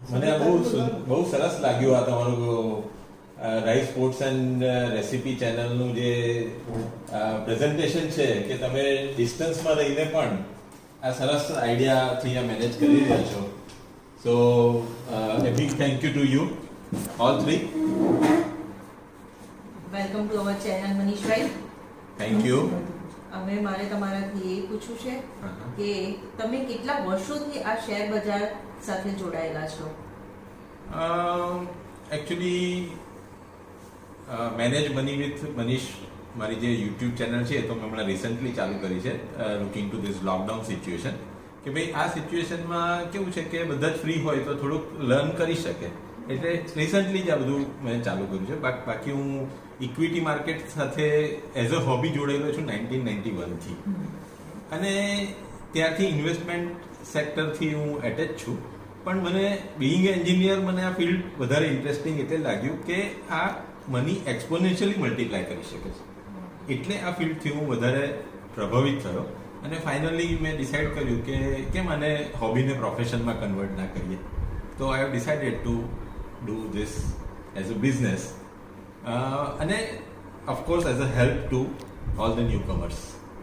મને બહુ સરસ લાગ્યું આ તમારું રાઈસ ફૂડ્સ એન્ડ રેસીપી ચેનલનું જે પ્રેઝન્ટેશન છે કે તમે ડિસ્ટન્સમાં રહીને પણ આ સરસ આઈડિયાથી આ મેનેજ કરી રહ્યા છો. સો a big thank you to you all three. Welcome to our channel Manishbhai. Thank you. હવે મારે તમારાથી એ પૂછવું છે કે તમે કેટલા વર્ષોથી આ શેર બજાર સાથે જોડાયેલા છો? Actually manage money with Manish મારી જે યુટ્યુબ ચેનલ છે તો મેં હમણાં રિસન્ટલી ચાલુ કરી છે, looking to this lockdown situation, કે ભાઈ આ સિચ્યુએશનમાં કેવું છે કે બધા જ ફ્રી હોય તો થોડુંક લર્ન કરી શકે, એટલે રિસન્ટલી જ આ બધું મેં ચાલુ કર્યું છે. બાકી હું ઇક્વિટી માર્કેટ સાથે એઝ અ હોબી જોડાયેલો છું 1991થી, અને ત્યારથી ઇન્વેસ્ટમેન્ટ સેક્ટરથી હું એટેચ છું. પણ મને બિંગ એન્જિનિયર મને આ ફિલ્ડ વધારે ઇન્ટરેસ્ટિંગ એટલે લાગ્યું કે આ મની એક્સપોનેન્શિયલી મલ્ટીપ્લાય કરી શકે છે, એટલે આ ફિલ્ડથી હું વધારે પ્રભાવિત થયો અને ફાઇનલી મેં ડિસાઇડ કર્યું કે કેમ આને હોબીને પ્રોફેશનમાં કન્વર્ટ ના કરીએ. તો I have decided to do this as a business, અને of course as a help to all the newcomers.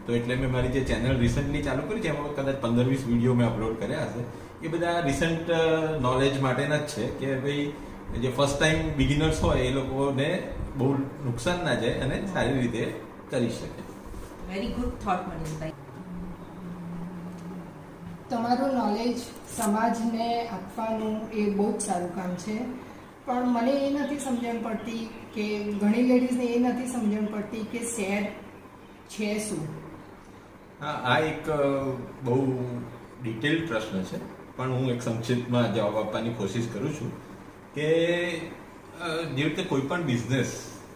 તો એટલે મેં મારી જે ચેનલ રિસન્ટલી ચાલુ કરી છે એમાં કદાચ 15-20 વિડીયો મેં અપલોડ કર્યા હશે. એ બધા રિસન્ટ નોલેજ માટેના જ છે કે ભાઈ જે ફર્સ્ટ ટાઈમ બિગિનર્સ હોય એ લોકોને બહુ નુકસાન ના જાય અને સારી રીતે કરી શકે. વેરી ગુડ થોટ મનીષભાઈ. તમારું નોલેજ સમાજને આપવાનું એ બહુ જ સારું કામ છે, પણ મને એ નથી સમજણ પડતી કે ઘણી લેડીઝને એ નથી સમજણ પડતી કે શેર છે શું. હા, આ એક બહુ ડિટેલ્ડ પ્રશ્ન છે, પણ હું એક સંક્ષિપ્તમાં જવાબ આપવાની કોશિશ કરું છું કે જે રીતે કોઈ પણ બિઝનેસ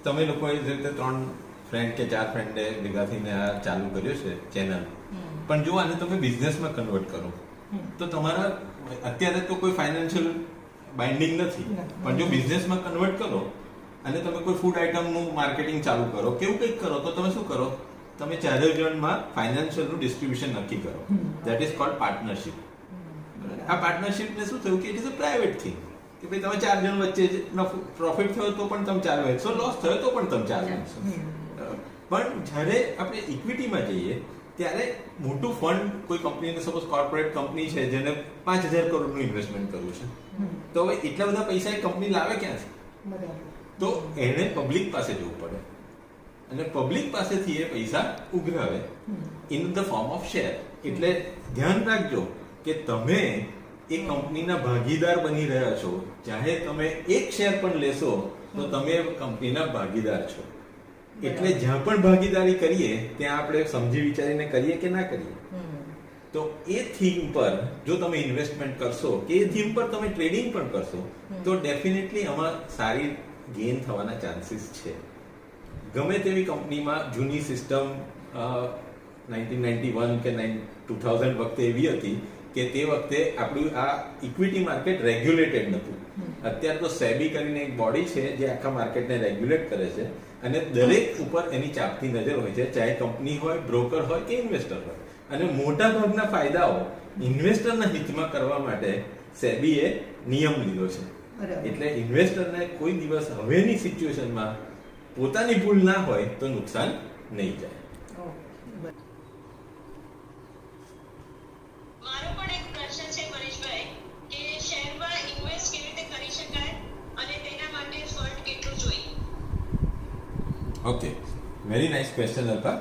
તમે લોકોએ જે રીતે 3 ફ્રેન્ડ કે 4 ફ્રેન્ડે ભેગા થઈને આ ચાલુ કર્યો છે ચેનલ, પણ જો આને તમે બિઝનેસમાં કન્વર્ટ કરો તો તમારા અત્યારે તો કોઈ ફાઇનાન્શિયલ બાઇન્ડિંગ નથી, પણ જો બિઝનેસમાં કન્વર્ટ કરો અને તમે કોઈ ફૂડ આઇટમનું માર્કેટિંગ ચાલુ કરો કે એવું કંઈક કરો તો તમે શું કરો, તમે 4 જણમાં ફાઇનાન્શિયલનું ડિસ્ટ્રીબ્યુશન નક્કી કરો. That is called partnership. આ પાર્ટનરશિપને શું થયું કે it is a private thing, કે ભાઈ તમે 4 જણ વચ્ચે પ્રોફિટ થયો તો પણ તમે 4 વહેંચશો, લોસ થયો તો પણ તમે 4 વહેંચશો. પણ જ્યારે આપણે ઇક્વિટીમાં જઈએ ત્યારે મોટું ફંડ કોઈ કંપનીને, સપોઝ કોર્પોરેટ કંપની છે જેને 5,000 કરોડનું ઇન્વેસ્ટમેન્ટ કરવું છે, તો હવે એટલા બધા પૈસા એ કંપની લાવે ક્યાંથી? તો એને પબ્લિક પાસે જવું પડે અને પબ્લિક પાસેથી એ પૈસા ઉઘરાવે in the form of share. એટલે ધ્યાન રાખજો કે તમે એ કંપનીના ભાગીદાર બની રહ્યા છો. ચાહે તમે એક શેર પણ લેશો તો તમે કંપનીના ભાગીદાર છો. એટલે જ્યાં પણ ભાગીદારી કરીએ ત્યાં આપણે સમજી વિચારીને કરીએ કે ના કરીએ. તો એ થીમ પર જો તમે ઇન્વેસ્ટમેન્ટ કરશો કે એ થીમ પર તમે ટ્રેડિંગ પણ કરશો તો ડેફિનેટલી આમાં સારી ગેઇન થવાના ચાન્સીસ છે. ગમે તેવી કંપનીમાં જૂની સિસ્ટમ 1991 કે 2000 વખતે એવી હતી કે તે વખતે આપણું આ ઇક્વિટી માર્કેટ રેગ્યુલેટેડ નહોતું. અત્યારે તો સેબી કરીને એક બોડી છે જે આખા માર્કેટને રેગ્યુલેટ કરે છે અને દરેક ઉપર એની ચાપતી નજર હોય છે, ચાહે કંપની હોય, બ્રોકર હોય કે ઇન્વેસ્ટર હોય. અને મોટા ભાગના ફાયદાઓ ઇન્વેસ્ટરના હિતમાં કરવા માટે સેબીએ નિયમ લીધો છે. એટલે ઇન્વેસ્ટરને કોઈ દિવસ હવેની સિચ્યુએશનમાં પોતાની ભૂલ ના હોય તો નુકસાન નહીં જાય. મારો પણ એક પ્રશ્ન છે મનીષભાઈ કે શેરમાં ઇન્વેસ્ટ કેવી રીતે કરી શકાય અને તેના માટે ફંડ કેટલું જોઈએ? Okay, very nice question Alpa.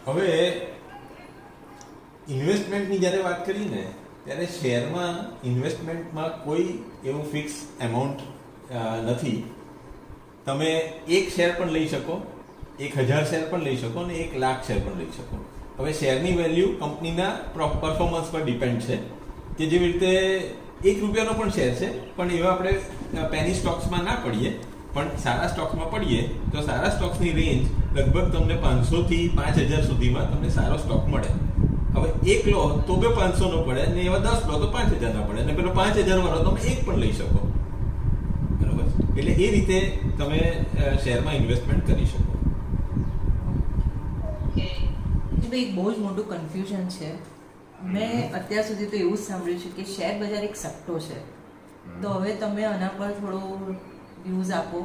હવે ઇન્વેસ્ટમેન્ટની જ્યારે વાત કરીને ત્યારે શેરમાં ઇન્વેસ્ટમેન્ટમાં કોઈ એવું ફિક્સ એમાઉન્ટ નથી. તમે 1 શેર પણ લઈ શકો, 1000 શેર પણ લઈ શકો અને 1 લાખ શેર પણ લઈ શકો. હવે શેરની વેલ્યુ કંપનીના પરફોર્મન્સ પર ડિપેન્ડ છે, કે જેવી રીતે 1 રૂપિયાનો પણ શેર છે, પણ એવા આપણે પેની સ્ટોક્સમાં ના પડીએ, પણ સારા સ્ટોક્સમાં પડીએ તો સારા સ્ટોક્સની રેન્જ લગભગ તમને 500 થી 5000 સુધીમાં તમને સારો સ્ટોક મળે. હવે 1 લો તો 500 નો પડે અને એવા 10 લો તો 5000 ના પડે, અને પેલો 5000 વાળો તમે 1 પણ લઈ શકો. બરોબર? એટલે એ રીતે તમે શેરમાં ઇન્વેસ્ટમેન્ટ કરી શકો. ભાઈ બહુ જ મોટું કન્ફ્યુઝન છે મેં અત્યાર સુધી તો એવું જ સાંભળ્યું છે કે શેર બજાર એક સટ્ટો છે. તો હવે તમે આના પર થોડો વ્યૂઝ આપો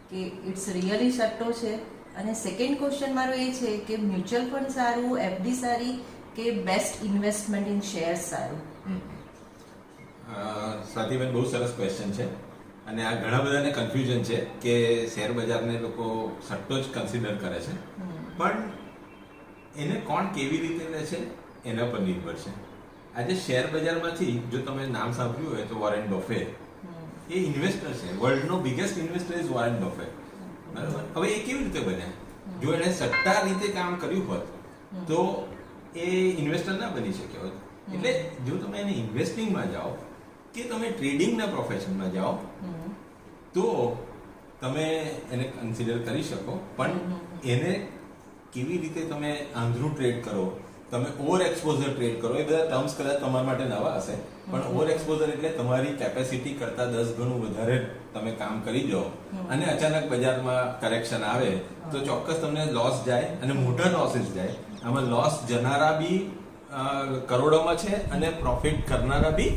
કે ઇટ્સ રિયલી સટ્ટો છે. અને સેકન્ડ ક્વેશ્ચન મારો એ છે કે મ્યુચ્યુઅલ ફંડ સારું, એફડી સારી કે બેસ્ટ ઇન્વેસ્ટમેન્ટ ઇન શેર્સ સારું? સ્વાતિબેન, બહુ સરસ ક્વેશ્ચન છે. અને આ ઘણા બધાને કન્ફ્યુઝન છે કે શેર બજારને લોકો સટ્ટો જ કન્સિડર કરે છે, પણ એને કોણ કેવી રીતે લે છે એના પર નિર્ભર છે. આજે શેર બજારમાંથી જો તમે નામ સાંભળ્યું હોય તો વોરેન બફેટ એ ઇન્વેસ્ટર છે. વર્લ્ડનો biggest investor is Warren Buffett. બરાબર. હવે એ કેવી રીતે બન્યા? જો એણે સટ્ટા રીતે કામ કર્યું હોત તો એ ઇન્વેસ્ટર ના બની શક્યો હોત. એટલે જો તમે એને ઇન્વેસ્ટિંગમાં જાઓ કે તમે ટ્રેડિંગના પ્રોફેશનમાં જાઓ તો તમે એને કન્સિડર કરી શકો, પણ એને કેવી રીતે તમે આંધળું ટ્રેડ કરો, તમે ઓવર એક્સપોઝર ટ્રેડ કરો, એ બધા ટર્મ્સ કદાચ તમારા માટે નવા હશે, પણ ઓવર એક્સપોઝર એટલે તમારી કેપેસિટી કરતા 10 ગણું વધારે તમે કામ કરી જાઓ અને અચાનક બજારમાં કરેક્શન આવે તો ચોક્કસ તમને લોસ જાય અને મોટા લોસીસ જાય. આમાં લોસ જનારા બી કરોડોમાં છે અને પ્રોફિટ કરનારા બી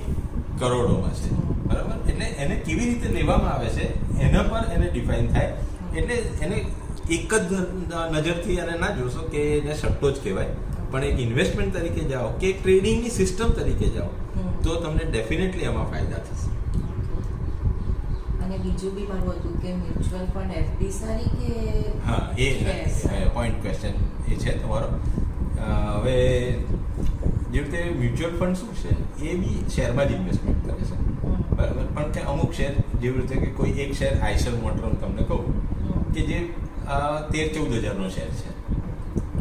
કરોડોમાં છે. બરાબર. એટલે એને કેવી રીતે લેવામાં આવે છે એના પર એને ડિફાઇન થાય. એટલે એને એક જ નજરથી એને ના જોશો કે એને સટ્ટો જ કહેવાય, પણ એક ઇન્વેસ્ટમેન્ટ તરીકે જાઓ કે ટ્રેડિંગની સિસ્ટમ તરીકે જાઓ તો તમને ડેફિનેટલી આમાં ફાયદા થશે. અને બીજું બી મારું હતું કે મ્યુચ્યુઅલ ફંડ એફડી સારી કે હા, એ પોઈન્ટ ક્વેશ્ચન એ છે તમારો. હવે જે રીતે મ્યુચ્યુઅલ ફંડ શું છે એ બી શેરમાં જ ઇન્વેસ્ટમેન્ટ કરે છે. બરાબર. પણ કે અમુક શેર જેવી રીતે કે કોઈ એક શેર આઈશર મોટરનું તમને કહું કે જે 13-14 હજારનો શેર છે.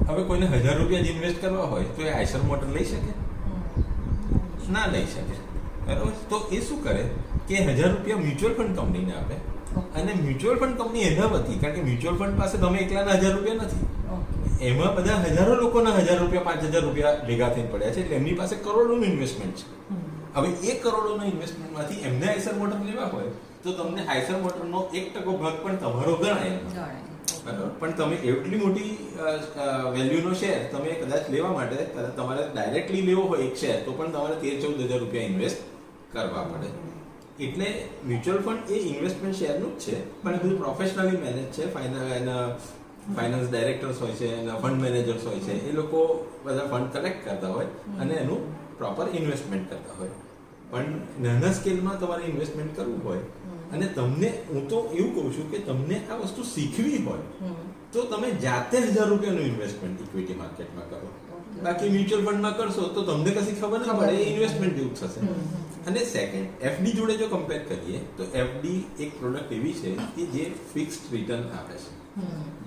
હવે કોઈને 1000 રૂપિયા જ ઇન્વેસ્ટ કરવા હોય તો એ આઈશર મોટર લઈ શકે? ના લઈ શકે. બરાબર. તો એ શું કરે કે 1000 રૂપિયા મ્યુચ્યુઅલ ફંડ કંપનીને આપે અને મ્યુચ્યુઅલ ફંડ કંપની એના વતી, કારણ કે મ્યુચ્યુઅલ ફંડ પાસે તમે એકલાના 1000 રૂપિયા નથી, એમાં બધા હજારો લોકોના 1000 રૂપિયા 5000 રૂપિયા ભેગા થઈને પડ્યા છે, એટલે એમની પાસે કરોડોનું ઇન્વેસ્ટમેન્ટ છે. હવે એ કરોડોના ઇન્વેસ્ટમેન્ટમાંથી એમને આઈસર મોટર લેવા હોય તો તમને આઈસર મોટરનો 1% ભાગ પણ તમારો ગણાય. બરાબર. પણ તમે એટલી મોટી વેલ્યુનો શેર તમે કદાચ લેવા માટે તમારે ડાયરેક્ટલી લેવો હોય એક શેર તો પણ તમારે 13-14 હજાર રૂપિયા ઇન્વેસ્ટ કરવા પડે. એટલે મ્યુચ્યુઅલ ફંડ એ ઇન્વેસ્ટમેન્ટ શેરનું જ છે, પણ એ બધું પ્રોફેશનલી મેનેજ છે. ફાઇનાન્સ ડાયરેક્ટર્સ હોય છે, એના ફંડ મેનેજર્સ હોય છે, એ લોકો બધા ફંડ કલેક્ટ કરતા હોય અને એનું પ્રોપર ઇન્વેસ્ટમેન્ટ કરતા હોય. પણ નાના સ્કેલમાં તમારે ઇન્વેસ્ટમેન્ટ કરવું હોય અને તમને, હું તો એવું કહું છું કે તમને આ વસ્તુ શીખવી હોય તો તમે જાતે 1000 રૂપિયાનું ઇન્વેસ્ટમેન્ટ ઇક્વિટી માર્કેટમાં કરો. બાકી મ્યુચ્યુઅલ ફંડમાં કરશો તો તમને કશી ખબર ના પડે, એ ઇન્વેસ્ટમેન્ટ જેવું થશે. અને સેકન્ડ, એફડી જોડે જો કમ્પેર કરીએ તો એફડી એક પ્રોડક્ટ એવી છે કે જે ફિક્સ્ડ રિટર્ન આપે છે,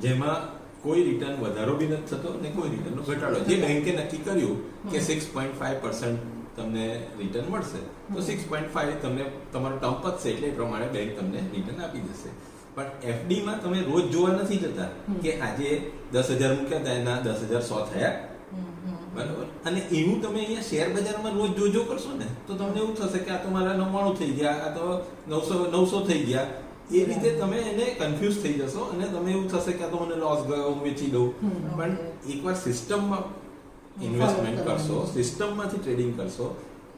જેમાં કોઈ રિટર્ન વધારો બી નથી થતો અને કોઈ રિટર્નનો ઘટાડો. જે બેંકે નક્કી કર્યું કે 6.5% તમને રિટર્ન મળશે તો 6.5 તમને તમારો ટર્મ પતશે એટલે એ પ્રમાણે બેંક તમને રિટર્ન આપી દેશે. પણ એફડીમાં તમે રોજ જોવા નથી જતા કે આજે 10,000 મૂક્યા હતા એના 10,100 થયા. બરાબર. અને એવું તમે અહીંયા શેર બજારમાં રોજ જોજો કરશો ને તો તમને એવું થશે કે આ તો મારા 99 થઈ ગયા, આ તો 900 થઈ ગયા. એ રીતે તમે એને કન્ફ્યુઝ થઈ જશો અને તમે એવું થશે કે આ તો મને લોસ ગયો, હું વેચી દઉં. પણ એકવાર સિસ્ટમમાં ઇન્વેસ્ટમેન્ટ કરશો, સિસ્ટમમાંથી ટ્રેડિંગ કરશો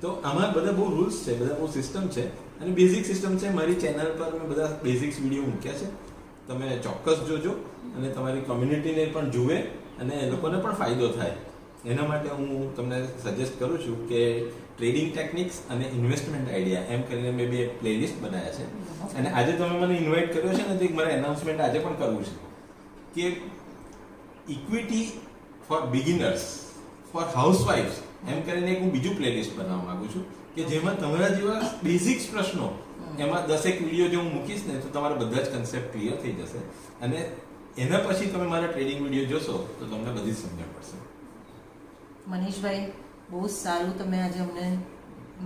તો આમાં બધા બહુ રૂલ્સ છે, બધા બહુ સિસ્ટમ છે અને બેઝિક સિસ્ટમ છે. મારી ચેનલ પર મેં બધા બેઝિક્સ વિડીયો મૂક્યા છે, તમે ચોક્કસ જોજો અને તમારી કોમ્યુનિટીને પણ જુએ અને એ લોકોને પણ ફાયદો થાય. એના માટે હું તમને સજેસ્ટ કરું છું કે ટ્રેડિંગ ટેકનિક્સ અને ઇન્વેસ્ટમેન્ટ આઈડિયા એમ કરીને મેં બે પ્લેલિસ્ટ બનાવ્યા છે. અને આજે તમે મને ઇન્વાઇટ કર્યો છે ને તો એક મારે એનાઉન્સમેન્ટ આજે પણ કરવું છે કે ઇક્વિટી ફોર બિગિનર્સ, ફોર હાઉસવાઇફ્સ એમ કરીને એક હું બીજું પ્લેલિસ્ટ બનાવવા માંગુ છું કે જેમાં તમારા જેવા બેઝિક્સ પ્રશ્નો, એમાં 10 વિડીયો જો હું મૂકીશ ને તો તમારા બધા જ કન્સેપ્ટ ક્લિયર થઈ જશે અને એના પછી તમે મારા ટ્રેડિંગ વિડીયો જોશો તો તમને બધી જ સમજણ પડશે. મનીષભાઈ, બહુ સારું તમે આજે અમને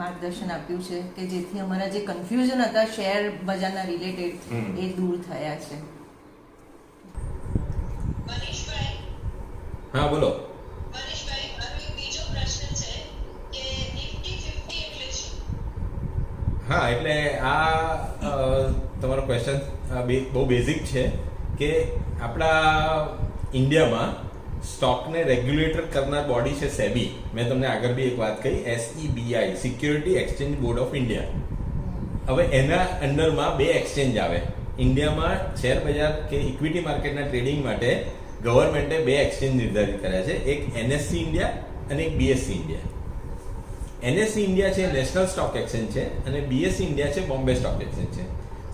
માર્ગદર્શન આપ્યું છે કે જેથી અમારા જે કન્ફ્યુઝન હતા શેર બજારના રિલેટેડ એ દૂર થયા છે. મનીષભાઈ, હા બોલો. મનીષભાઈ, મારો એક બીજો પ્રશ્ન છે કે નિફ્ટી 50 એટલે શું? હા, એટલે આ તમારો ક્વેશ્ચન બહુ બેઝિક છે કે આપણા ઇન્ડિયામાં સ્ટોકને રેગ્યુલેટર કરનાર બોડી છે સેબી. મેં તમને આગળ બી એક વાત કહી, SEBI, security exchange board of India. હવે એના અંડરમાં બે એક્સચેન્જ આવે. ઇન્ડિયામાં શેર બજાર કે ઇક્વિટી માર્કેટના ટ્રેડિંગ માટે ગવર્મેન્ટે બે એક્સચેન્જ નિર્ધારિત કર્યા છે, એક NSE ઇન્ડિયા અને એક BSE ઇન્ડિયા. NSE ઇન્ડિયા છે નેશનલ સ્ટોક એક્સચેન્જ છે અને BSE ઇન્ડિયા છે બોમ્બે સ્ટોક એક્સચેન્જ છે.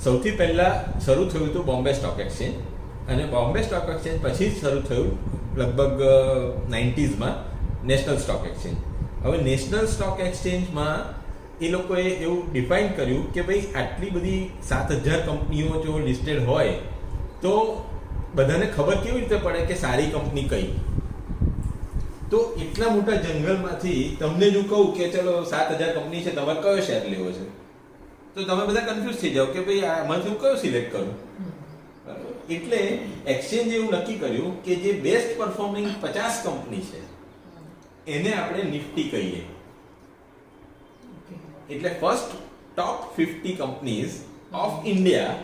સૌથી પહેલા શરૂ થયું હતું બોમ્બે સ્ટોક એક્સચેન્જ અને બોમ્બે સ્ટોક એક્સચેન્જ પછી જ શરૂ થયું લગભગ 90s નેશનલ સ્ટોક એક્સચેન્જ. હવે નેશનલ સ્ટોક એક્સચેન્જમાં એ લોકોએ એવું ડિફાઇન કર્યું કે ભાઈ આટલી બધી 7000 કંપનીઓ જો લિસ્ટેડ હોય તો બધાને ખબર કેવી રીતે પડે કે સારી કંપની કઈ. તો એટલા મોટા જંગલમાંથી તમને જો કહું કે ચલો 7000 કંપની છે, તમારે કયો શેર લેવો છે, તો તમે બધા કન્ફ્યુઝ થઈ જાઓ કે ભાઈ આમાંથી હું કયો સિલેક્ટ કરું. એટલે એક્સચેન્જ એવું નક્કી કર્યું કે જે બેસ્ટ પરફોર્મિંગ 50 કંપની છે એને આપણે નિફ્ટી કહીએ. એટલે first top 50 companies of India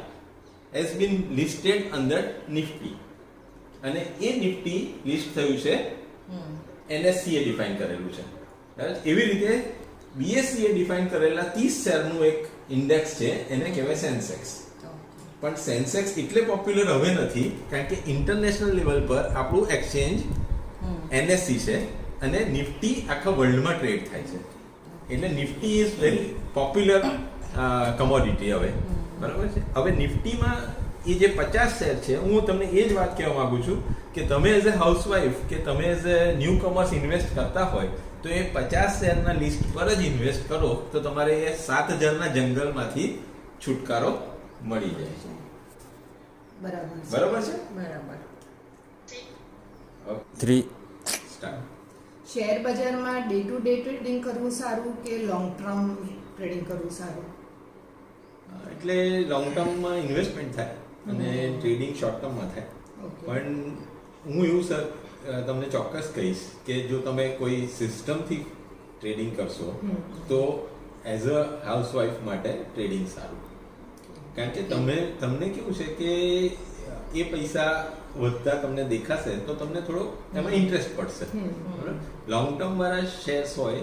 has been listed under Nifty અને એ નિફ્ટી લિસ્ટ થયું છે NSE ડિફાઇન કરેલું છે. એવી રીતે BSE ડિફાઇન કરેલા 30 શેરનું એક ઇન્ડેક્સ છે, એને કહેવાય સેન્સેક્સ. પણ સેન્સેક્સ એટલે પોપ્યુલર હવે નથી કારણ કે ઇન્ટરનેશનલ લેવલ પર આપણું એક્સચેન્જ NSE છે અને નિફ્ટી આખા વર્લ્ડમાં ટ્રેડ થાય છે. એટલે Nifty is very popular commodity હવે, બરાબર છે. હવે નિફ્ટીમાં એ જે 50 શેર છે, હું તમને એ જ વાત કહેવા માંગુ છું કે તમે એઝ એ હાઉસવાઈફ કે તમે as a new comers invest કરતા હોય તો એ 50 શેરના લિસ્ટ પર જ ઇન્વેસ્ટ કરો તો તમારે એ 7000ના જંગલમાંથી છુટકારો મળી જાય છે. બરાબર છે. બરાબર છે. બરાબર. 3 સ્ટાર્ટ. શેર બજારમાં ડે ટુ ડે ટ્રેડિંગ કરવું સારું કે લોંગ ટર્મ ટ્રેડિંગ કરવું સારું? એટલે લોંગ ટર્મમાં ઇન્વેસ્ટમેન્ટ થાય અને ટ્રેડિંગ શોર્ટ ટર્મમાં થાય. પણ હું એવું સર તમને ચોક્કસ કહીશ કે જો તમે કોઈ સિસ્ટમથી ટ્રેડિંગ કરશો તો એઝ અ હાઉસવાઈફ માટે ટ્રેડિંગ સારું. કારણ કે તમને કેવું છે કે એ પૈસા વધતા તમને દેખાશે તો તમને થોડો એમાં ઇન્ટરેસ્ટ પડશે. લોંગ ટર્મ વાળા શેર્સ હોય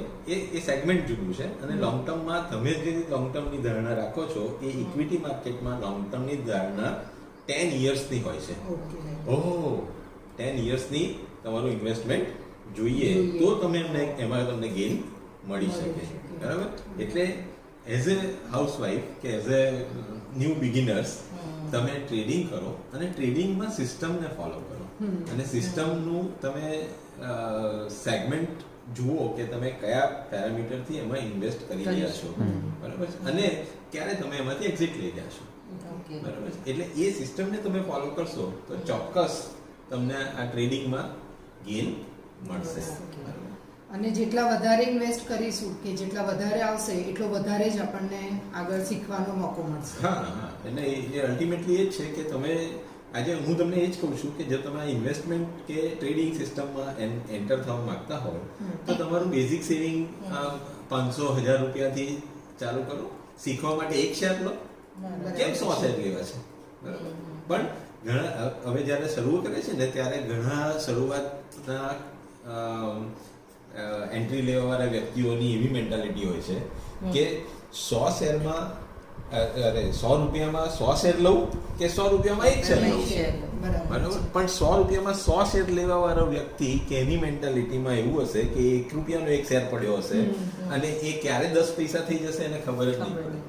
એ સેગમેન્ટ જુદું છે અને લોંગ ટર્મમાં તમે જે લોંગ ટર્મની ધારણા રાખો છો એ ઇક્વિટી માર્કેટમાં લોંગ ટર્મની ધારણા 10 yearsની હોય છે. ઓહો 10 yearsની તમારું ઇન્વેસ્ટમેન્ટ જોઈએ તો તમે એમાં તમને ગેઇન મળી શકે. બરાબર. એટલે એઝ એ હાઉસવાઈફ કે એઝ એ ન્યૂ બિગિનર્સ તમે ટ્રેડિંગ કરો અને ટ્રેડિંગમાં સિસ્ટમને ફોલો કરો અને સિસ્ટમનું તમે સેગમેન્ટ જુઓ કે તમે કયા પેરામીટરથી એમાં ઇન્વેસ્ટ કરી રહ્યા છો. બરાબર છે. અને ક્યારે તમે એમાંથી એક્ઝિટ લઈ રહ્યા છો. બરાબર છે. એટલે એ સિસ્ટમને તમે ફોલો કરશો તો ચોક્કસ તમને આ ટ્રેડિંગમાં ગેઇન મળશે. અને જેટલા વધારે ઇન્વેસ્ટ કરીશું કે જેટલા વધારે આવશે એટલો વધારે જ આપણને આગળ શીખવાનો મોકો મળશે. હા. એટલે એ અલ્ટિમેટલી એ જ છે કે તમે આજે હું તમને એ જ કહું છું કે જો તમે ઇન્વેસ્ટમેન્ટ કે ટ્રેડિંગ સિસ્ટમમાં એન્ટર થવા માંગતા હોય તો તમારું બેઝિક સેવિંગ 500,000 રૂપિયાથી ચાલુ કરો. શીખવા માટે એક શેર લો, કેમ 100 શેર લેવા છે. બરાબર. પણ ઘણા હવે જ્યારે શરૂ કરે છે ને ત્યારે ઘણા શરૂઆતના એન્ટ્રી લેવાવાળા વ્યક્તિઓની એવી મેન્ટાલિટી હોય છે કે 100 શેરમાં 100 રૂપિયામાં 100 શેર લઉં કે 100 રૂપિયામાં એક શેર લઉં. બરાબર. પણ 100 રૂપિયામાં 100 શેર લેવા વાળો વ્યક્તિ કે એની મેન્ટાલિટીમાં એવું હશે કે 1 રૂપિયાનો એક શેર પડ્યો હશે અને એ ક્યારે 10 પૈસા થઈ જશે એને ખબર જ નહીં પડે.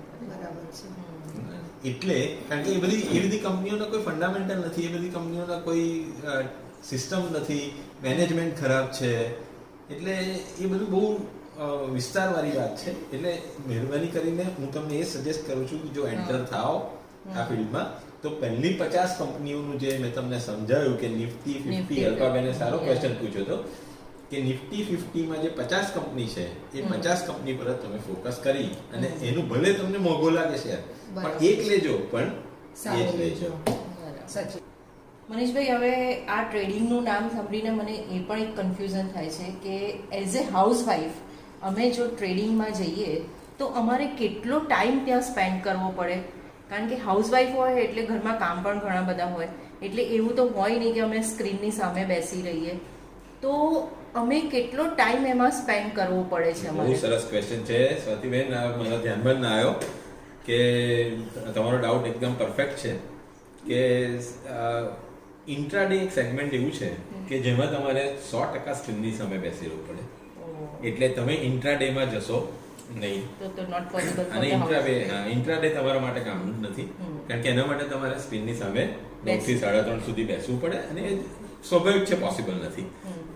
એટલે કારણ કે એ બધી કંપનીઓના કોઈ ફંડામેન્ટલ નથી, એ બધી કંપનીઓના કોઈ સિસ્ટમ નથી, મેનેજમેન્ટ ખરાબ છે. એટલે એ બધું બહુ વિસ્તારવાળી વાત છે. એટલે મહેરબાની કરીને હું તમને એ સજેસ્ટ કરું છું કે જો એન્ટર થાઓ આ ફિલ્ડમાં તો પહેલી 50 કંપનીઓનું જે મેં તમને સમજાવ્યું કે નિફ્ટી 50, અલ્પાબેને સારો ક્વેશ્ચન પૂછ્યો હતો કે નિફ્ટી 50માં જે 50 કંપની છે એ 50 કંપની પર જ તમે ફોકસ કરી અને એનું ભલે તમને મોંઘો લાગે છે પણ એક લેજો પણ એ જ લેજો. સાચી. મનીષભાઈ, હવે આ ટ્રેડિંગનું નામ સાંભળીને મને એ પણ એક કન્ફ્યુઝન થાય છે કે એઝ એ હાઉસવાઈફ અમે જો ટ્રેડિંગમાં જઈએ તો અમારે કેટલો ટાઈમ ત્યાં સ્પેન્ડ કરવો પડે? કારણ કે હાઉસવાઈફ હોય એટલે ઘરમાં કામ પણ ઘણા બધા હોય એટલે એવું તો હોય નહીં કે અમે સ્ક્રીનની સામે બેસી રહીએ. તો અમે કેટલો ટાઈમ એમાં સ્પેન્ડ કરવો પડે છે બહુ અમારે? સરસ ક્વેશ્ચન છે સ્વાતિબેન. આ મને ધ્યાનમાં ના આવ્યો કે તમારો ડાઉટ એકદમ પરફેક્ટ છે કે ઇન્ટ્રાડે એક સેગમેન્ટ એવું છે કે જેમાં તમારે 100% સ્ક્રીનની સામે બેસી રહેવું પડે. એટલે તમે ઇન્ટ્રાડેમાં જશો નહીં. તો નોટ પોસિબલ. અને ઇન્ટ્રાડે તમારા માટે કામનું જ નથી, કારણ કે એના માટે તમારે સ્ક્રીનની સામે 9 થી 3:30 સુધી બેસવું પડે અને એ સ્વાભાવિક છે, પોસિબલ નથી.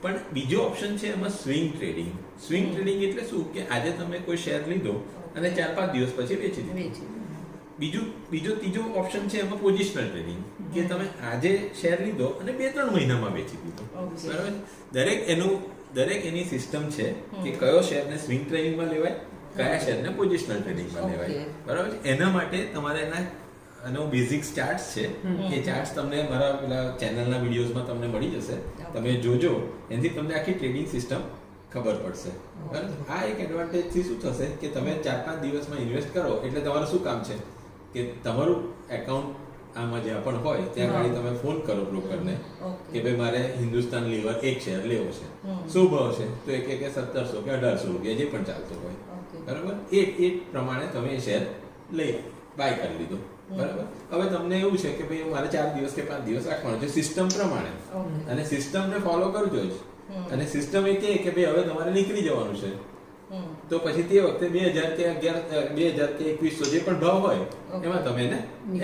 પણ બીજો ઓપ્શન છે એમાં સ્વિંગ ટ્રેડિંગ. સ્વિંગ ટ્રેડિંગ એટલે શું કે આજે તમે કોઈ શેર લીધો અને 4-5 દિવસ પછી વેચી દીધો. બીજો ત્રીજો ઓપ્શન છે એમાં પોઝિશનલ ટ્રેડિંગ, કે તમે આજે શેર લીધો અને 2-3 મહિનામાં વેચી દીધો. બરાબર? દરેક એની સિસ્ટમ છે કે કયો શેરને સ્વિંગ ટ્રેડિંગમાં લેવાય, કયા શેરને પોઝિશનલ ટ્રેડિંગમાં લેવાય. બરાબર? એના માટે તમારે એનો બેઝિક્સ ચાર્ટ્સ છે, એ ચાર્ટ્સ તમને મારા પેલા ચેનલના વિડીયોઝમાં તમને મળી જશે. તમે જોજો, એનાથી તમને આખી ટ્રેડિંગ સિસ્ટમ ખબર પડશે. બરાબર? આ એક એડવાન્ટેજથી શું થશે કે તમે 4-5 દિવસમાં ઇન્વેસ્ટ કરો એટલે તમારું શું કામ છે કે તમારું એકાઉન્ટ આમાં જ્યાં પણ હોય ત્યાં ગાડી તમે ફોન કરો બ્રોકરને કે ભાઈ મારે હિન્દુસ્તાન લીવર એક શેર લેવો છે, શું ભાવ છે? તો એક 1700 કે 1800 રૂપિયા જે પણ ચાલતો હોય. બરાબર? એ પ્રમાણે તમે એ શેર બાય કરી લીધો. બરાબર? હવે તમને એવું છે કે ભાઈ મારે 4 દિવસ કે 5 દિવસ રાખવાનો છે સિસ્ટમ પ્રમાણે, અને સિસ્ટમને ફોલો કરજો જ. અને સિસ્ટમ એ કે ભાઈ હવે તમારે નીકળી જવાનું છે, તો પછી તે વખતે 2000 કે 2100 જે પણ ભાવ હોય એમાં તમે એને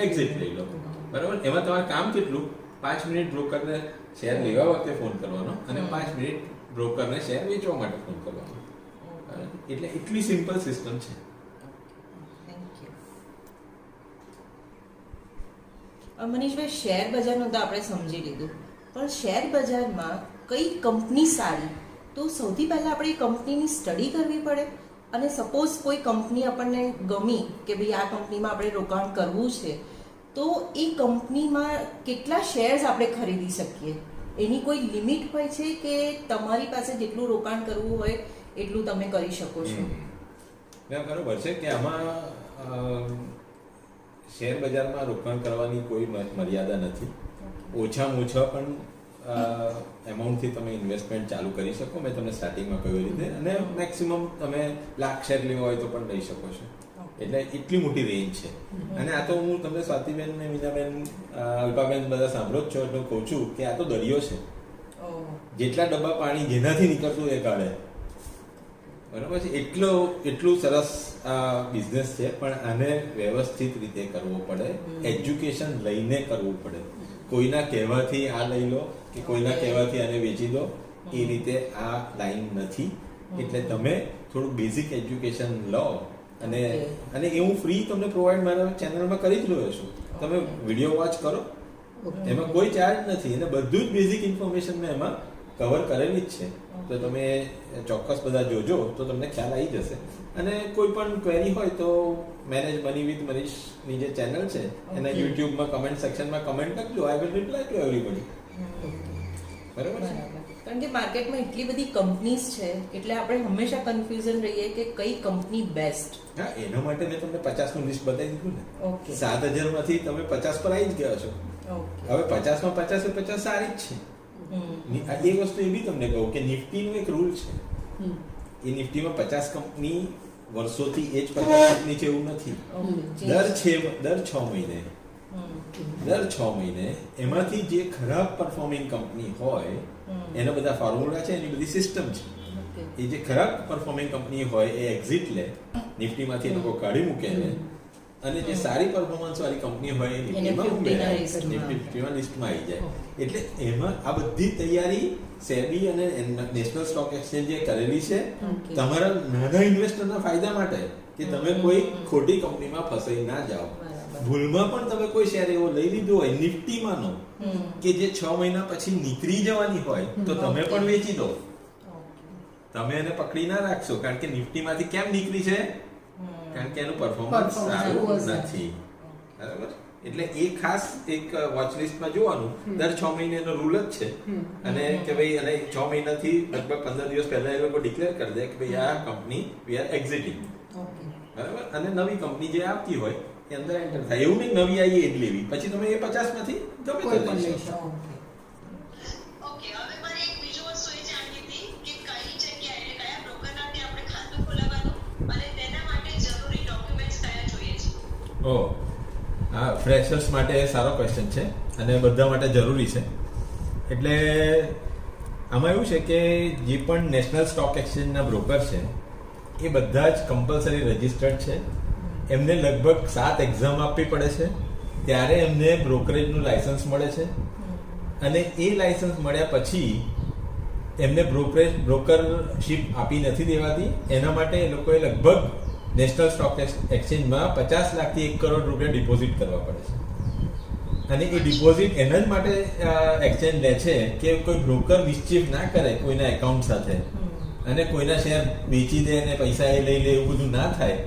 એક્ઝિટ લઈ લો. બરાબર? એમાં તમારે કામ કેટલું? 5 મિનિટ બ્રોકરને શેર લેવા વખતે ફોન કરવાનો અને 5 મિનિટ બ્રોકરને શેર વેચવા માટે ફોન કરવાનો. એટલે એટલી સિમ્પલ સિસ્ટમ છે. મનીષભાઈ, શેર બજારનું તો આપણે સમજી લીધું, પણ શેર બજારમાં કઈ કંપની સારી? તો સૌથી પહેલા આપણે એ કંપનીની સ્ટડી કરવી પડે. અને સપોઝ કોઈ કંપની આપણને ગમી કે ભાઈ આ કંપનીમાં આપણે રોકાણ કરવું છે, તો એ કંપનીમાં કેટલા શેર્સ આપણે ખરીદી શકીએ? એની કોઈ લિમિટ હોય છે કે તમારી પાસે જેટલું રોકાણ કરવું હોય એટલું તમે કરી શકો છો? બરાબર છે કે આમાં શેર બજારમાં રોકાણ કરવાની કોઈ મર્યાદા નથી. ઓછામાં ઓછા પણ એમાઉન્ટથી તમે ઇન્વેસ્ટમેન્ટ ચાલુ કરી શકો. મેં તમને સ્ટાર્ટિંગમાં કહ્યું રીતે, અને મેક્સિમમ તમે 1,00,000 શેર લેવા હોય તો પણ લઈ શકો છો. એટલે એટલી મોટી રેન્જ છે. અને આ તો હું તમને સ્વાતિબેન ને મીનાબેન, અલ્પાબેન બધા સાંભળો જ છો એટલે કહું છું કે આ તો દરિયો છે. જેટલા ડબ્બા પાણી જેનાથી નીકળતું એ કાઢે. બરાબર છે? એટલું સરસ બિઝનેસ છે, પણ આને વ્યવસ્થિત રીતે કરવો પડે, એજ્યુકેશન લઈને કરવું પડે. કોઈના કહેવાથી આ લઈ લો કે કોઈના કહેવાથી આને વેચી દો, એ રીતે આ લાઈન નથી. એટલે તમે થોડું બેઝિક એજ્યુકેશન લો, અને એ હું ફ્રી તમને પ્રોવાઈડ મારા ચેનલમાં કરી જ રહ્યો છું. તમે વિડીયો વોચ કરો, એમાં કોઈ ચાર્જ નથી, અને બધું જ બેઝિક ઇન્ફોર્મેશન મેં એમાં કવર કરેલી જ છે. તો તમે ચોક્કસ બધા જોજો તો તમને ખ્યાલ આવી જશે. અને કોઈ પણ ક્વેરી હોય તો મેનેજ મની વિથ મનીષની જે ચેનલ છે એના યુટ્યુબમાં કમેન્ટ સેક્શનમાં કમેન્ટ કરજો. I will reply two everybody. બરાબર છે? કારણ કે માર્કેટમાં એટલી બધી કંપનીઝ છે એટલે આપણે હંમેશા કન્ફ્યુઝન રહીએ કે કઈ કંપની બેસ્ટ. હા, એના માટે મેં તમને 50નું લિસ્ટ બતાવી દીધું ને. ઓકે. 7,000 માંથી તમે 50 પર આવી જ ગયા છો. હવે 50 માં 50 સારી જ છે. એ વસ્તુ એ બી તમને કહું કે નિફ્ટીનો એક રૂલ છે. એ નિફ્ટીમાં 50 કંપની વર્ષોથી એ જ 50 કંપની છે એવું નથી. દર 6 મહિને એમાંથી જે ખરાબ પરફોર્મિંગ કંપની હોય એના બધા ફોર્મ્યુલા છે, એની બધી સિસ્ટમ છે. એ જે ખરાબ પરફોર્મિંગ કંપની હોય એ એક્ઝિટ લે, નિફ્ટીમાંથી એ લોકો કાઢી મૂકે ને, અને જે સારી પરફોર્મન્સ વાળી કંપની હોય એ નિફ્ટીમાં લિસ્ટમાં આવી જાય. એટલે એમાં આ બધી તૈયારી સેબી અને નેશનલ સ્ટોક એક્સચેન્જે કરેલી છે તમારા નાના ઇન્વેસ્ટરના ફાયદા માટે, કે તમે કોઈ ખોટી કંપનીમાં ફસાઈ ના જાઓ. ભૂલમાં પણ તમે કોઈ શેર એવો લઈ લીધો હોય નિફ્ટીમાંનો કે જે 6 મહિના પછી નીકળી જવાની હોય તો તમે પણ વેચી દો. તમે એને પકડી ના રાખશો, કારણ કે નિફ્ટીમાંથી કેમ નીકળી છે? કારણ કે એનું પરફોર્મન્સ સારું નથી. બરાબર? એટલે એ ખાસ એક વોચ લિસ્ટમાં જોવાનું. દર 6 મહિનાનો રૂલ જ છે. અને કે ભાઈ અને 6 મહિનાથી લગભગ 15 દિવસ પહેલા એ લોકો ડિક્લેર કરી દે કે ભાઈ આ કંપની વી આર એક્ઝિટિંગ. બરાબર? અને નવી કંપની જે આવતી હોય એ અંદર એન્ટર થાય. એવું નહીં નવી આવી એ જ લેવી, પછી તમે એ 50 માંથી ગમે તે લઈ શકો. ઓકે, હવે મારે એક બીજું વસ્તુ એ હા, ફ્રેશર્સ માટે સારો ક્વેશ્ચન છે અને બધા માટે જરૂરી છે. એટલે આમાં એવું છે કે જે પણ નેશનલ સ્ટોક એક્સચેન્જના બ્રોકર છે એ બધા જ કમ્પલસરી રજિસ્ટર્ડ છે. એમને લગભગ 7 એક્ઝામ આપવી પડે છે, ત્યારે એમને બ્રોકરેજનું લાયસન્સ મળે છે. અને એ લાયસન્સ મળ્યા પછી એમને બ્રોકરશીપ આપી નથી દેવાતી. એના માટે એ લોકોએ લગભગ નેશનલ સ્ટોક એક્સચેન્જમાં 50 લાખથી 1 કરોડ રૂપિયા ડિપોઝિટ કરવા પડે છે. અને એ ડિપોઝિટ એના જ માટે એક્સચેન્જ લે છે કે કોઈ બ્રોકર મિસચીફ ના કરે કોઈના એકાઉન્ટ સાથે અને કોઈના શેર વેચી દે અને પૈસા એ લઈ લે, એવું બધું ના થાય.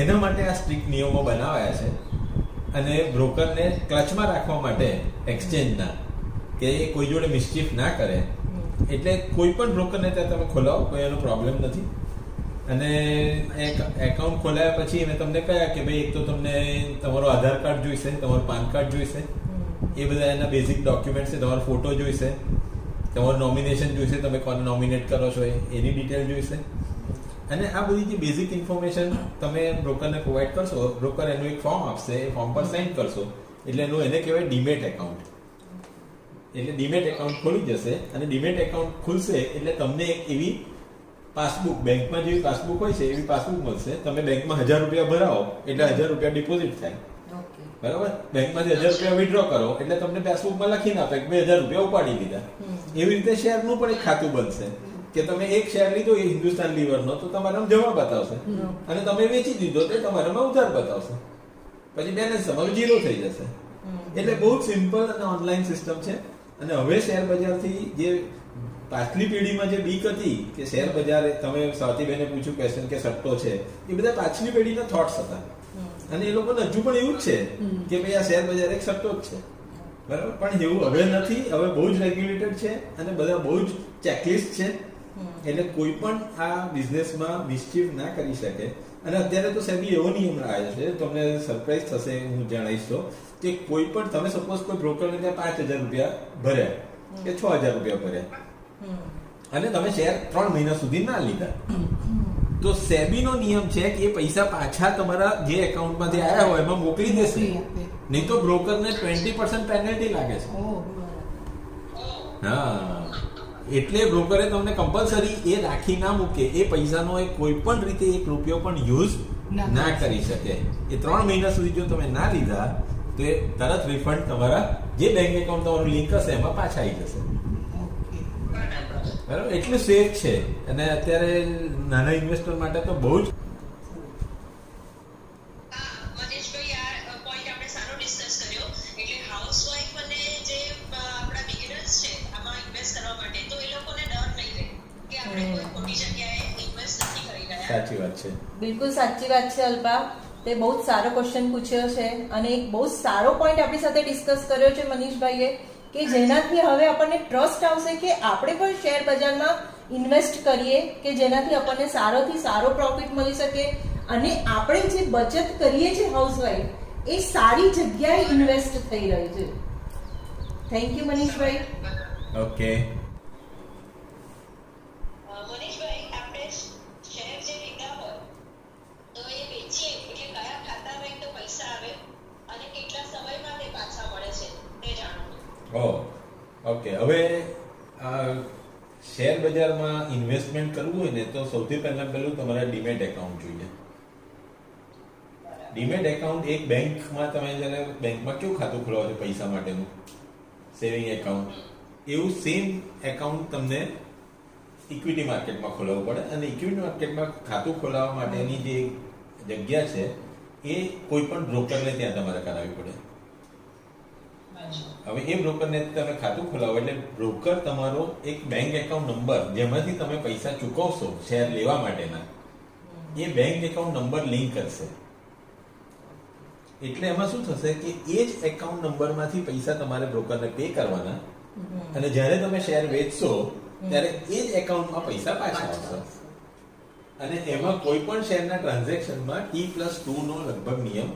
એના માટે આ સ્ટ્રિક્ટ નિયમો બનાવાયા છે. અને બ્રોકરને ક્લચમાં રાખવા માટે એક્સચેન્જના, કે એ કોઈ જોડે મિસચીફ ના કરે. એટલે કોઈ પણ બ્રોકરને ત્યાં તમે ખોલાવો, કોઈ એનો પ્રોબ્લેમ નથી. અને એકાઉન્ટ ખોલાવ્યા પછી મેં તમને કહ્યા કે ભાઈ એક તો તમને તમારો આધાર કાર્ડ જોઈશે, તમારું પાન કાર્ડ જોઈશે, એ બધા એના બેઝિક ડોક્યુમેન્ટ છે. તમારો ફોટો જોઈશે, તમારું નોમિનેશન જોઈશે, તમે કોને નોમિનેટ કરો છો એની ડિટેલ જોઈશે. અને આ બધી જે બેઝિક ઇન્ફોર્મેશન તમે બ્રોકરને પ્રોવાઈડ કરશો, બ્રોકર એનું એક ફોર્મ આપશે, એ ફોર્મ પર સાઇન કરશો એટલે એનું એને કહેવાય ડીમેટ એકાઉન્ટ. એટલે ડીમેટ એકાઉન્ટ ખોલી જશે અને ડીમેટ એકાઉન્ટ ખુલશે એટલે તમને એક એવી પાસબુક, બેંકમાં જેવી પાસબુક હોય છે એવી પાસબુક મળશે. તમે બેંકમાં 1000 રૂપિયા ભરાવો એટલે 1000 રૂપિયા ડિપોઝિટ થાય, બરાબર. બેંકમાંથી 1000 રૂપિયા વિડ્રો કરો એટલે તમને પાસબુકમાં લખીને આપે કે 2000 રૂપિયા ઉપાડી લીધા. એવી રીતે શેરનું પણ એક ખાતું બનશે કે તમે એક શેર લીધો એ હિન્દુસ્તાન લીવરનો તો તમારામાં જમા બતાવશે, અને તમે વેચી દીધો તો તમારામાં ઉધાર બતાવશે. પછી બેલેન્સ તમારું 0 થઈ જશે. એટલે બહુ જ સિમ્પલ અને ઓનલાઈન સિસ્ટમ છે. અને હવે શેર બજારથી જે પાછલી પેઢીમાં જે બીક હતી કે શેર બજાર, તમે સ્વાતિબેને પૂછ્યું ક્વેશ્ચન કે સટ્ટો છે, એ બધા પાછલી પેઢીના થોટ્સ હતા. અને એ લોકોને હજુ પણ એવું જ છે કે ભાઈ આ શેર બજાર એક સટ્ટો જ છે, બરાબર. પણ એવું હવે નથી. હવે બહુ જ રેગ્યુલેટેડ છે અને બધા બહુ જ ચેકલિસ્ટ છે. એટલે કોઈ પણ આ બિઝનેસમાં મિસચીફ ના કરી શકે. અને અત્યારે તો સેબી એવો નિયમ આવ્યો છે, તમને સરપ્રાઈઝ થશે હું જણાવીશ તો, કે કોઈ પણ તમે સપોઝ કોઈ બ્રોકરને ત્યાં 5000 રૂપિયા ભર્યા કે 6000 રૂપિયા ભર્યા અને તમે શેર 3 મહિના સુધી ના લીધા, તો સેબીનો નિયમ છે કે એ પૈસા પાછા તમારા જે એકાઉન્ટમાંથી આવ્યા હોય એમાં મોકલી દેશે. નહીં તો બ્રોકરને 20% પેનલ્ટી લાગે છે. હા, એટલે બ્રોકરે તમને કમ્પલસરી એ રાખી ના મૂકે. એ પૈસાનો એ કોઈ પણ રીતે 1 રૂપિયો પણ યુઝ ના કરી શકે. એ 3 મહિના સુધી જો તમે ના લીધા તો એ તરત રિફંડ તમારા જે બેંક એકાઉન્ટ તમારું લિંક હશે એમાં પાછા આવી જશે, બરાબર. એટલું સેફ છે. અને અત્યારે નાના ઇન્વેસ્ટર માટે તો બહુ જ મનીષભાઈ, આ પોઈન્ટ આપણે સારો ડિસ્કસ કર્યો. એટલે હાઉસવાઈફ અને જે આપણા બિગિનર્સ છે આમાં ઇન્વેસ્ટ કરવા માટે, તો એ લોકોને ડર નહીં રહે કે આપણે કોઈ ખોટી જગ્યાએ ઇન્વેસ્ટ નથી કરી રહ્યા. સાચી વાત છે, બિલકુલ સાચી વાત છે અલ્પા. તે બહુ જ સારો ક્વેશ્ચન પૂછ્યો છે અને એક બહુ જ સારો પોઈન્ટ આપણી સાથે ડિસ્કસ કર્યો છે મનીષભાઈએ, કે જેનાથી હવે આપણને ટ્રસ્ટ આવશે કે આપણે પણ શેર બજારમાં ઇન્વેસ્ટ કરીએ કે જેનાથી આપણને સારોથી સારો પ્રોફિટ મળી શકે અને આપણે જે બચત કરીએ છીએ હાઉસવાઈફ એ સારી જગ્યાએ ઇન્વેસ્ટ થઈ રહી છે. Thank you Manishbhai. ઓકે. મનીષભાઈ, આપણે શેર જે લીધા હોય તો એ વેચીએ એટલે કયા ખાતામાં એક તો પૈસા આવે અને કેટલા સમયમાં તે પાછા મળે છે તે જાણો. ઓકે. હવે શેર બજારમાં ઇન્વેસ્ટમેન્ટ કરવું હોય ને તો સૌથી પહેલું તમારે ડીમેટ એકાઉન્ટ જોઈએ. ડીમેટ એકાઉન્ટ એક બેંકમાં, તમે જ્યારે બેંકમાં કેવું ખાતું ખોલાવો છો પૈસા માટેનું, સેવિંગ એકાઉન્ટ, એવું સેમ એકાઉન્ટ તમને ઇક્વિટી માર્કેટમાં ખોલાવવું પડે. અને ઇક્વિટી માર્કેટમાં ખાતું ખોલાવવા માટેની જે જગ્યા છે એ કોઈ પણ બ્રોકરને ત્યાં તમારે કરાવવી પડે. હવે એ બ્રોકરને તમે ખાતું ખોલાવો એટલે બ્રોકર તમારો એક બેંક એકાઉન્ટ નંબર જેમાંથી તમે પૈસા ચૂકવશો શેર લેવા માટેના, એ બેંક એકાઉન્ટ નંબર લિંક કરશે. એટલે એમાં શું થશે કે એ જ એકાઉન્ટ નંબરમાંથી પૈસા તમારે બ્રોકરને પે કરવાના અને જ્યારે તમે શેર વેચશો ત્યારે એ જ એકાઉન્ટમાં પૈસા પાછા આવશે. અને એમાં કોઈ પણ શેરના ટ્રાન્ઝેક્શનમાં T+2 નો લગભગ નિયમ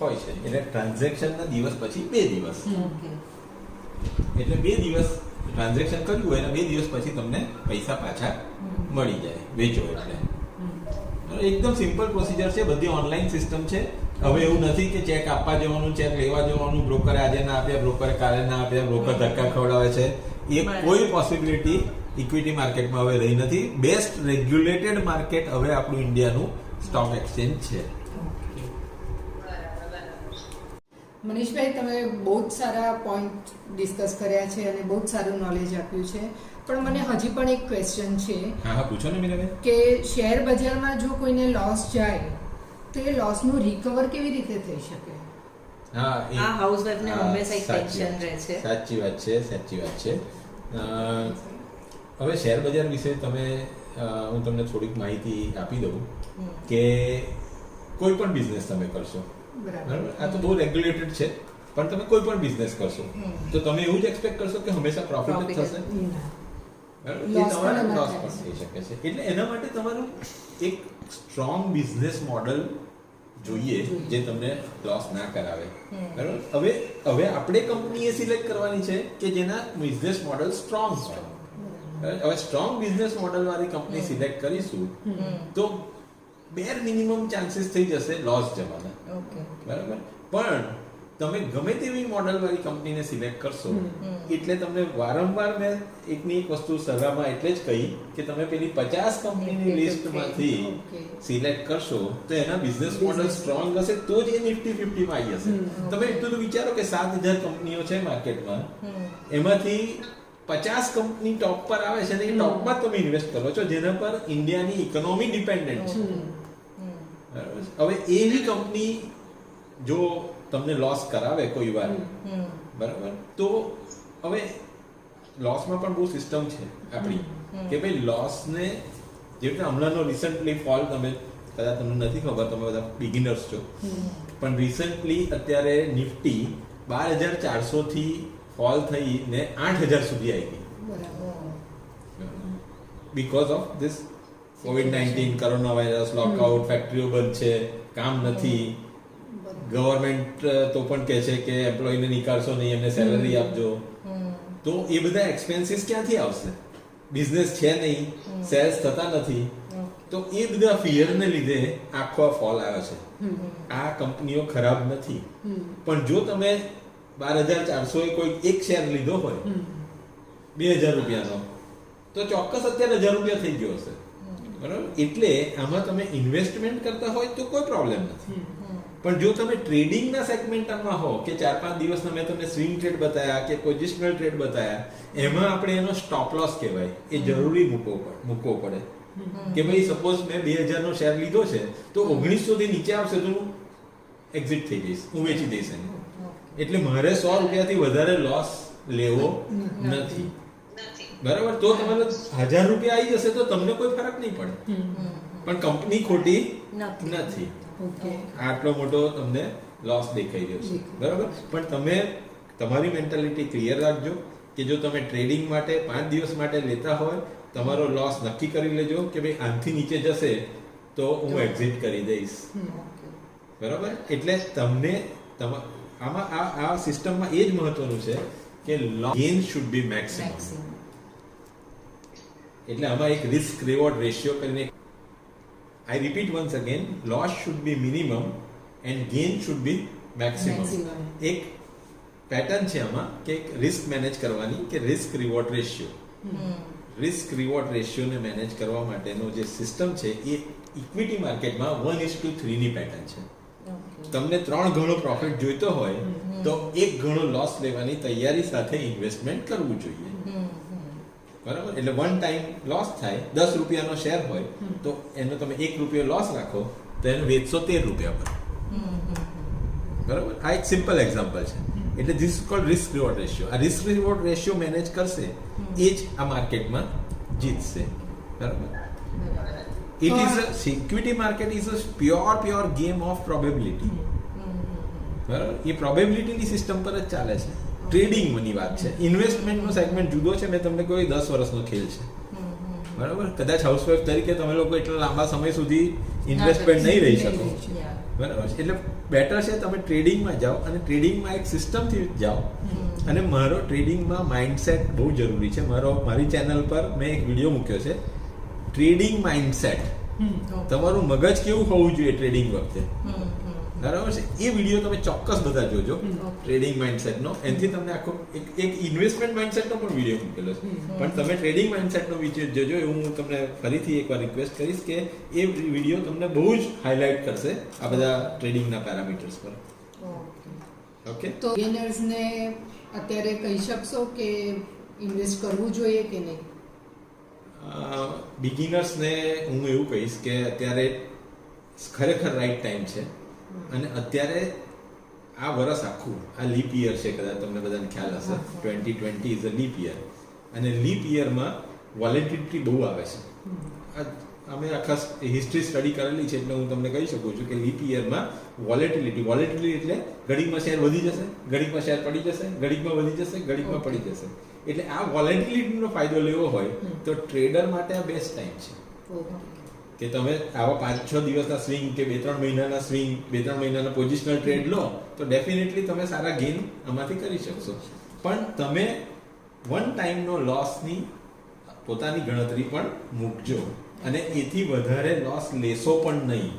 હોય છે. એટલે ટ્રાન્ઝેક્શનના દિવસ પછી 2 દિવસ, એટલે 2 દિવસ ટ્રાન્ઝેક્શન કર્યું હોય અને 2 દિવસ પછી તમને પૈસા પાછા મળી જાય વેચો એટલે. એકદમ સિમ્પલ પ્રોસિજર છે, બધી ઓનલાઈન સિસ્ટમ છે. હવે એવું નથી કે ચેક આપવા જવાનું, ચેક લેવા જવાનું, બ્રોકરે આજે ના આપ્યા, બ્રોકરે કાલે ના આપ્યા, બ્રોકર ધક્કા ખવડાવે છે, એ કોઈ પોસિબિલિટી ઇક્વિટી માર્કેટમાં હવે રહી નથી. બેસ્ટ રેગ્યુલેટેડ માર્કેટ હવે આપણું ઇન્ડિયાનું સ્ટોક એક્સચેન્જ છે. મનીષભાઈ, તમે બહુ જ સારા પોઈન્ટ ડિસ્કસ કર્યા છે અને બહુ જ સારું નોલેજ આપ્યું છે, પણ મને હજી પણ એક ક્વેશ્ચન છે હા, પૂછો ને મીરાબેન. કે શેર બજારમાં જો કોઈને લોસ જાય તો એ લોસનું રિકવર કેવી રીતે થઈ શકે? હા, આ હાઉસવાઈફને હંમેશા એક સાચી ટેન્શન રહે છે. સાચી વાત છે, સાચી વાત છે. હવે શેર બજાર વિશે હું તમને થોડીક માહિતી આપી દઉં કે કોઈ પણ બિઝનેસ તમે કરશો, બરાબર, આ તો બહુ રેગ્યુલેટેડ છે, પણ તમે કોઈ પણ બિઝનેસ કરશો તો તમે એવું જ એક્સપેક્ટ કરશો કે હંમેશા પ્રોફિટ જ થશે? બરાબર, એ તમારા લોસ પણ થઈ શકે છે. એટલે એના માટે તમારું એક સ્ટ્રોંગ બિઝનેસ મોડલ જોઈએ જે તમને લોસ ના કરાવે. બરાબર, હવે આપણે કંપનીએ સિલેક્ટ કરવાની છે કે જેના બિઝનેસ મોડલ સ્ટ્રોંગ હોય. હવે સ્ટ્રોંગ બિઝનેસ મોડલ વાળી કંપની સિલેક્ટ કરીશું તો બેર મિનિમમ ચાન્સીસ થઈ જશે લોસ જવાના. બરાબર, પણ તમે ગમે તેવી મોડલ વાળી કંપનીને સિલેક્ટ કરશો એટલે તમને વારંવાર મેં એકની એક વસ્તુ સલાહમાં એટલે જ કહી કે તમે પેલી 50 કંપનીની લિસ્ટમાંથી સિલેક્ટ કરશો તો એના બિઝનેસ મોડલ સ્ટ્રોંગ હશે તો જ એ નિફ્ટી 50 માં આવી જશે. તમે એટલું તો વિચારો કે 7000 કંપનીઓ છે માર્કેટમાં, એમાંથી 50 કંપની ટોપ પર આવે છે અને એ ટોપમાં તમે ઇન્વેસ્ટ કરો છો જેના પર ઇન્ડિયાની ઇકોનોમી ડિપેન્ડન્ટ છે. હવે એવી કંપની જો તમને લોસ કરાવે કોઈ વાર, બરાબર, તો હવે લોસમાં પણ બહુ સિસ્ટમ છે આપણી કે ભાઈ લોસને જે રીતે હમણાંનો રિસન્ટલી ફોલ, તમે કદાચ તમને નથી ખબર, તમે બધા બિગિનર્સ છો, પણ રિસન્ટલી અત્યારે નિફ્ટી 12,400 થી ફોલ થઈ ને 8,000 સુધી આવી ગઈ બીકોઝ ઓફ ધીસ કોવિડ-19, કોરોના વાયરસ, લોકઆઉટ, ફેક્ટરીઓ બંધ છે, કામ નથી, ગવર્મેન્ટ તો પણ કહે છે કે એમ્પ્લોયને નીકાળશો નહીં, એમને સેલરી આપજો, તો એ બધા એક્સપેન્સીસ ક્યાંથી આવશે? બિઝનેસ છે નહીં, સેલ્સ થતા નથી, તો એ બધા ફિયરને લીધે આખો ફોલ આવ્યો છે. આ કંપનીઓ ખરાબ નથી, પણ જો તમે 12,400 કોઈ એક શેર લીધો હોય 2,000 રૂપિયાનો તો ચોક્કસ અત્યારે 1,000 રૂપિયા થઈ ગયો હશે. બરાબર, એટલે આમાં તમે ઇન્વેસ્ટમેન્ટ કરતા હોય તો કોઈ પ્રોબ્લેમ નથી, પણ જો તમે ટ્રેડિંગના સેગમેન્ટમાં હો કે 4-5 દિવસના મેં તમને સ્વિંગ ટ્રેડ બતાવ્યા કે પોઝિશનલ ટ્રેડ બતાવ્યા, એમાં આપણે એનો સ્ટોપ લોસ કહેવાય એ જરૂરી મૂકવો પડે કે ભાઈ સપોઝ મેં 2,000 નો શેર લીધો છે તો 1900 થી નીચે આવશે તો હું એક્ઝિટ થઈ જઈશ, હું વેચી દઈશ એને. એટલે મારે 100 રૂપિયાથી વધારે લોસ લેવો નથી. બરાબર, તો તમારે 1,000 રૂપિયા આવી જશે તો તમને કોઈ ફરક નહીં પડે, પણ કંપની ખોટી નથી. આટલો મોટો તમને લોસ દેખાઈ રહ્યો છે. બરાબર, પણ તમે તમારી મેન્ટાલિટી ક્લિયર રાખજો કે જો તમે ટ્રેડિંગ માટે 5 દિવસ માટે લેતા હોય, તમારો લોસ નક્કી કરી લેજો કે ભાઈ આનાથી નીચે જશે તો હું એક્ઝિટ કરી દઈશ. બરાબર, એટલે તમને આમાં આ સિસ્ટમમાં એ જ મહત્વનું છે કે ગેઇન શુડ બી મેક્સિમમ. એટલે આમાં એક રિસ્ક રિવોર્ડ રેશિયો કરીને, I repeat once again, loss should be minimum and gain should be maximum. એક પેટર્ન છે આમાં કે રિસ્ક મેનેજ કરવાની કે risk reward ratio. Risk reward રેશિયોને મેનેજ કરવા માટેનો જે સિસ્ટમ છે એ ઇક્વિટી માર્કેટમાં 1:3 ની પેટર્ન છે. તમને 3 ગણો પ્રોફિટ જોઈતો હોય તો 1 ગણો લોસ લેવાની તૈયારી સાથે ઇન્વેસ્ટમેન્ટ કરવું જોઈએ. બરાબર, એટલે વન ટાઈમ લોસ થાય, 10 રૂપિયાનો શેર હોય તો એનો તમે 1 રૂપિયો લોસ રાખો તો એને વેચશો 13 રૂપિયા પર. બરાબર, આ એક સિમ્પલ એક્ઝામ્પલ છે. એટલે this is called risk reward ratio. આ રિસ્ક રિવોર્ડ રેશિયો મેનેજ કરશે એ જ આ માર્કેટમાં જીતશે. બરાબર, it is equity market is a pure game of probability. બરાબર, એ પ્રોબેબિલિટીની સિસ્ટમ પર જ ચાલે છે. ટ્રેડિંગની વાત છે, ઇન્વેસ્ટમેન્ટનો સેગમેન્ટ જુદો છે. મેં તમને કોઈ 10 વર્ષનો ખેલ છે. બરાબર, કદાચ હાઉસવાઈફ તરીકે તમે લોકો એટલા લાંબા સમય સુધી ઇન્વેસ્ટમેન્ટ નહીં રહી શકો. બરાબર, એટલે બેટર છે તમે ટ્રેડિંગમાં જાઓ અને ટ્રેડિંગમાં એક સિસ્ટમથી જાઓ. અને મારો ટ્રેડિંગમાં માઇન્ડસેટ બહુ જરૂરી છે. મારી ચેનલ પર મેં એક વિડીયો મૂક્યો છે, ટ્રેડિંગ માઇન્ડસેટ. તમારું મગજ કેવું હોવું જોઈએ ટ્રેડિંગ વખતે. બરાબર છે. એ વિડીયો તમે ચોક્કસ બધા જોજો, ટ્રેડિંગ માઇન્ડસેટનો. એનાથી તમને આખો એક ઇન્વેસ્ટમેન્ટ માઇન્ડસેટનો પણ વિડીયો મૂકેલો છે, પણ તમે ટ્રેડિંગ માઇન્ડસેટનો વિડીયો જોજો. એવું હું તમને ફરીથી એકવાર રિક્વેસ્ટ કરીશ કે એ વિડીયો તમને બહુ જ હાઇલાઇટ કરશે આ બધા ટ્રેડિંગના પેરામીટર્સ પર. ઓકે, તો બિગિનર્સને અત્યારે કહી શકશો કે ઇન્વેસ્ટ કરવું જોઈએ કે નહીં? બિગિનર્સને હું એવું કહીશ કે અત્યારે ખરેખર રાઈટ ટાઈમ છે. અને અત્યારે આ વર્ષ આખું આ લીપ યર છે, કદાચ તમને બધાને ખ્યાલ હશે, 2020 ઇઝ અ લીપ યર. અને લીપ યરમાં વોલેટિલિટી બહુ આવે છે. અમે આખા હિસ્ટ્રી સ્ટડી કરેલી છે, એટલે હું તમને કહી શકું છું કે લીપ યરમાં વોલેટિલિટી એટલે ઘડીકમાં શેર વધી જશે, ઘડીકમાં શેર પડી જશે, ઘડીકમાં વધી જશે, ઘડીકમાં પડી જશે. એટલે આ વોલેટિલિટીનો ફાયદો લેવો હોય તો ટ્રેડર માટે આ બેસ્ટ ટાઈમ છે કે તમે આવા 5-6 દિવસના સ્વિંગ કે 2-3 મહિનાના સ્વિંગ, 2-3 મહિનાના પોઝિશનલ ટ્રેડ લો તો ડેફિનેટલી તમે સારા ગેઇન આમાંથી કરી શકશો. પણ તમે વન ટાઈમનો લોસની પોતાની ગણતરી પણ મૂકજો, અને એથી વધારે લોસ લેશો પણ નહીં.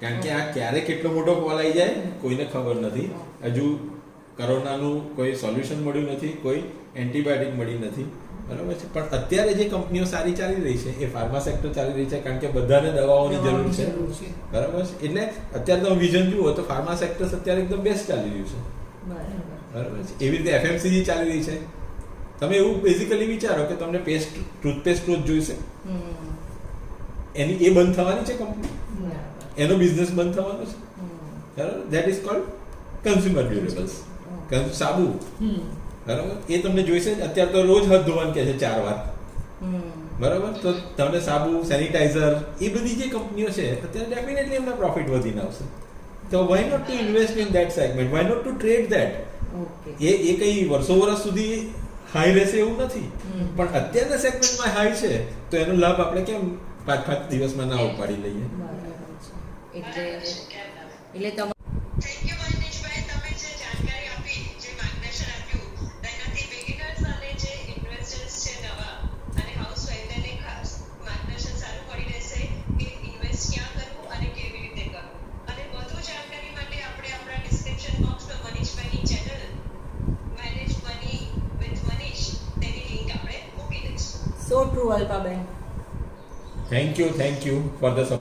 કારણ કે આ ક્યારે કેટલો મોટો ફોલ આવી જાય કોઈને ખબર નથી. હજુ કોરોનાનું કોઈ સોલ્યુશન મળ્યું નથી, કોઈ એન્ટીબાયોટિક મળી નથી, બરાબર છે. પણ અત્યારે જે કંપનીઓ સારી ચાલી રહી છે એ ફાર્મા સેક્ટર ચાલી રહી છે, કારણ કે બધાને દવાઓની જરૂર છે, બરાબર છે. એટલે અત્યારે તમે વિઝન જુઓ તો ફાર્મા સેક્ટર અત્યારે એકદમ બેસ્ટ ચાલી રહ્યું છે, બરાબર છે. એવી રીતે એફએમસીજી ચાલી રહી છે. તમે એવું બેઝિકલી વિચારો કે તમને ટૂથપેસ્ટ રોજ જોઈશે, એની એ બંધ થવાની છે કંપની, એનો બિઝનેસ બંધ થવાનો છે, બરાબર. That is called consumer durables. સાબુ, બરાબર, એ તમને જોઈશે. અત્યારે તો રોજ હાથ ધોવાનું કહે છે 4 વાર, બરાબર. તો તમને સાબુ, સેનિટાઈઝર, એ બધી જે કંપનીઓ છે અત્યારે ડેફિનેટલી એમના પ્રોફિટ વધીને આવશે. તો why not to invest in that segment, why not to trade that. એ કઈ વર્ષો વર્ષ સુધી હાઈ રહેશે એવું નથી, પણ અત્યારના સેગમેન્ટમાં હાઈ છે તો એનો લાભ આપણે કેમ 5-5 દિવસમાં ના ઉપાડી લઈએ. એટલે તમે થેન્ક યુ મનીષભાઈ, તમે જે જાણકારી આપી, જે માર્ગદર્શન આપ્યું, તેનાથી બિગિનર્સ અને જે ઇન્વેસ્ટર્સ છે નવા અને હાઉસવાઈફ તેને ખાસ માર્ગદર્શન સારું મળી રહેશે કે ઇન્વેસ્ટ ક્યાં કરવું અને કેવી રીતે કરવું. અને વધુ જાણકારી માટે આપણે આપણા ડિસ્ક્રિપ્શન બોક્સમાં મનીષભાઈની channel manage money with Manish તેની લિંક આપણે મૂકી દઈશું. So true Alpaben. Thank you for the